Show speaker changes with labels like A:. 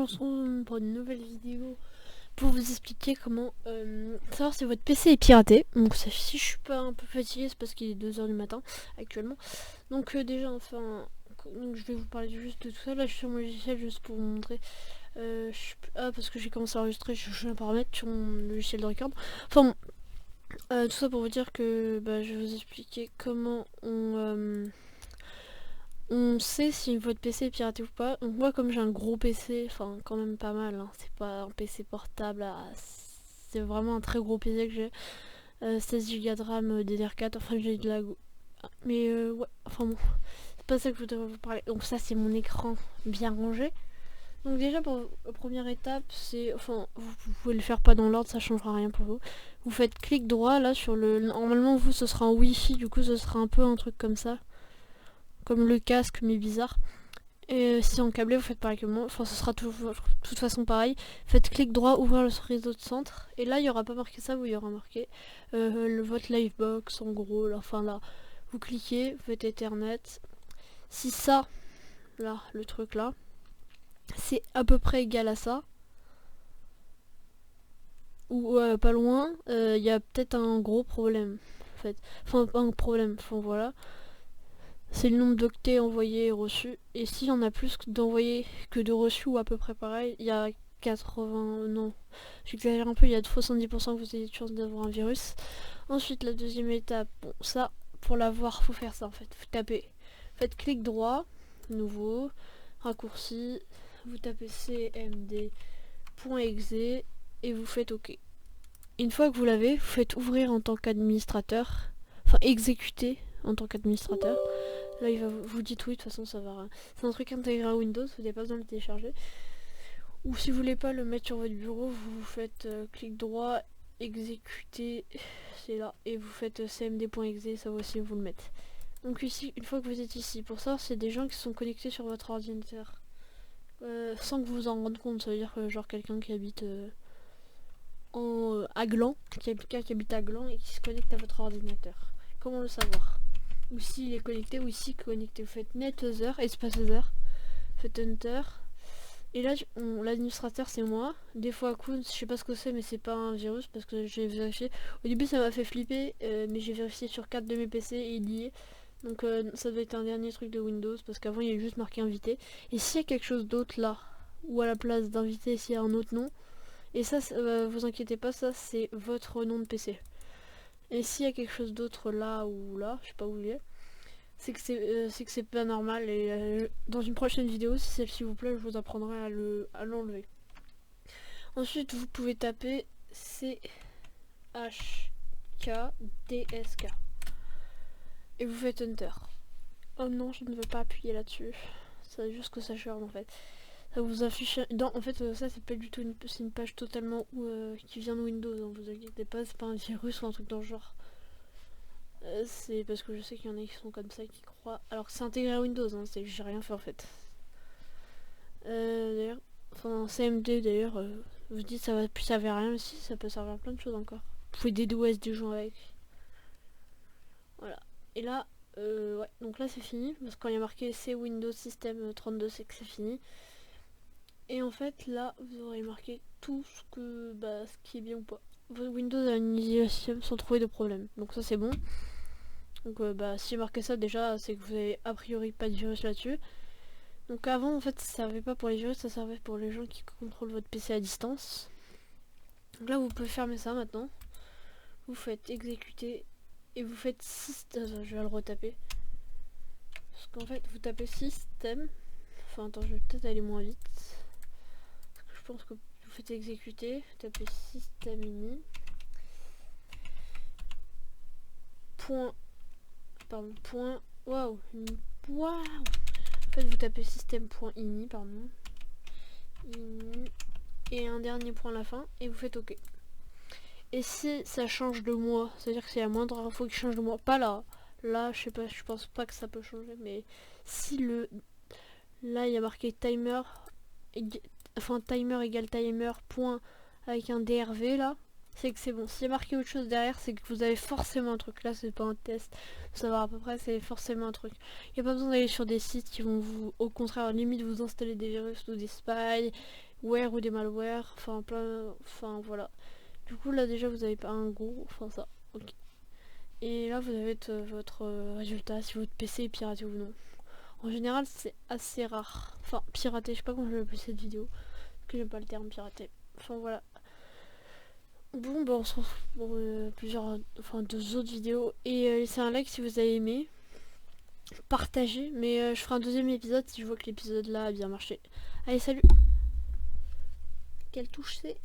A: on se retrouve pour une nouvelle vidéo pour vous expliquer comment savoir si votre PC est piraté. Donc si je suis pas un peu fatiguée, c'est parce qu'il est 2 h du matin actuellement. Donc déjà enfin, donc, je vais vous parler juste de tout ça. Là je suis sur mon logiciel juste pour vous montrer. Parce que j'ai commencé à enregistrer, je change un paramètre sur mon logiciel de record. Enfin bon, tout ça pour vous dire que je vais vous expliquer comment on sait si votre PC est piraté ou pas. Donc moi comme j'ai un gros PC, enfin quand même pas mal, hein, c'est pas un PC portable, c'est vraiment un très gros PC que j'ai. 16 Go de RAM DDR4, enfin j'ai de la... Mais ouais, enfin bon, c'est pas ça que je voudrais vous parler. Donc ça c'est mon écran bien rangé. Donc déjà pour la première étape, c'est... Enfin, vous pouvez le faire pas dans l'ordre, ça changera rien pour vous. Vous faites clic droit là sur le... Normalement vous ce sera en Wi-Fi, du coup ce sera un peu un truc comme ça. Comme le casque mais bizarre. Et si en câblé, vous faites pareil que moi. Enfin, ce sera toujours, de toute façon pareil. Faites clic droit, ouvrir le réseau de centre. Et là, il n'y aura pas marqué ça, où il y aura marqué votre livebox, en gros. Là, enfin là, vous cliquez, vous faites Ethernet. Si ça, là, le truc là, c'est à peu près égal à ça, ou pas loin, il y a peut-être un gros problème. En fait, enfin, pas un problème. Enfin, voilà. C'est le nombre d'octets envoyés et reçus. Et s'il y en a plus d'envoyés que de reçus ou à peu près pareil, il y a 80... Non, j'exagère un peu, il y a 70% que vous avez de chance d'avoir un virus. Ensuite, la deuxième étape, bon ça, pour l'avoir, faut faire ça en fait. Vous tapez, faites clic droit, nouveau, raccourci, vous tapez cmd.exe et vous faites OK. Une fois que vous l'avez, vous faites ouvrir en tant qu'administrateur, enfin exécuter en tant qu'administrateur. Là, il va vous dites oui, de toute façon, ça va. C'est un truc intégré à Windows, vous n'avez pas besoin de le télécharger. Ou si vous voulez pas le mettre sur votre bureau, vous faites clic droit, exécuter, c'est là, et vous faites cmd.exe, ça va aussi vous le mettre. Donc ici, une fois que vous êtes ici, pour ça, c'est des gens qui sont connectés sur votre ordinateur. Sans que vous vous en rendiez compte, ça veut dire que genre quelqu'un qui habite à Gland, qui habite à Gland et qui se connecte à votre ordinateur. Comment le savoir? Ou s'il est connecté, ou ici connecté. Vous faites netother, espace other, faites enter. Et là, l'administrateur c'est moi. Des fois, Koons, je sais pas ce que c'est, mais c'est pas un virus parce que j'ai vérifié. Au début, ça m'a fait flipper, mais j'ai vérifié sur 4 de mes PC et il y est. Donc, ça doit être un dernier truc de Windows parce qu'avant, il y a juste marqué invité. Et s'il y a quelque chose d'autre là, ou à la place d'invité, s'il y a un autre nom, et ça, vous inquiétez pas, ça c'est votre nom de PC. Et s'il y a quelque chose d'autre là ou là, je sais pas où il est, c'est que c'est pas normal. Et dans une prochaine vidéo, si celle-ci vous plaît, je vous apprendrai à l'enlever. Ensuite, vous pouvez taper CHKDSK et vous faites Enter. Oh non, je ne veux pas appuyer là-dessus. C'est juste que ça charge en fait. Ça vous affiche en fait ça c'est pas du tout c'est une page totalement qui vient de Windows, hein, vous inquiétez pas, c'est pas un virus ou un truc dans le genre. C'est parce que je sais qu'il y en a qui sont comme ça, qui croient alors que c'est intégré à Windows, hein, c'est que j'ai rien fait en fait. D'ailleurs, enfin CMD d'ailleurs, vous dites ça va plus servir à rien, mais si ça peut servir à plein de choses encore. Vous pouvez DDoS des gens avec. Voilà. Et là ouais, donc là c'est fini, parce que quand il y a marqué c'est Windows System 32 c'est que c'est fini. Et en fait là vous aurez marqué tout ce qui est bien ou pas. Windows a initialisé le système sans trouver de problème. Donc ça c'est bon. Donc si marqué ça déjà c'est que vous avez a priori pas de virus là-dessus. Donc avant en fait ça servait pas pour les virus, ça servait pour les gens qui contrôlent votre PC à distance. Donc là vous pouvez fermer ça maintenant. Vous faites exécuter et vous faites système. Je vais le retaper. Parce qu'en fait vous tapez système. Enfin attends, je vais peut-être aller moins vite. Je pense que vous faites exécuter, vous tapez système ini. Waouh. En fait vous tapez système.ini, pardon. Ini. Et un dernier point à la fin et vous faites OK. Et si ça change de mois, c'est-à-dire que c'est la moindre info qui change de mois, pas là. Là, je sais pas, je pense pas que ça peut changer, mais si là il y a marqué timer, timer égale timer point avec un DRV là, c'est que c'est bon. S'il y a marqué autre chose derrière, c'est que vous avez forcément un truc. Là, c'est pas un test, faut savoir à peu près, c'est forcément un truc. Il n'y a pas besoin d'aller sur des sites qui vont vous, au contraire, limite vous installer des virus ou des spies, ware ou des malwares, enfin plein, enfin voilà. Du coup là déjà vous avez pas un gros, enfin ça, ok. Et là vous avez votre résultat, si votre PC est piraté ou non. En général c'est assez rare. Enfin piraté, je sais pas comment je vais appeler cette vidéo, parce que j'aime pas le terme piraté. Enfin voilà. Bon bah on se retrouve pour enfin 2 autres vidéos. Et laissez un like si vous avez aimé. Partagez, mais je ferai un deuxième épisode si je vois que l'épisode là a bien marché. Allez salut. Quelle touche c'est?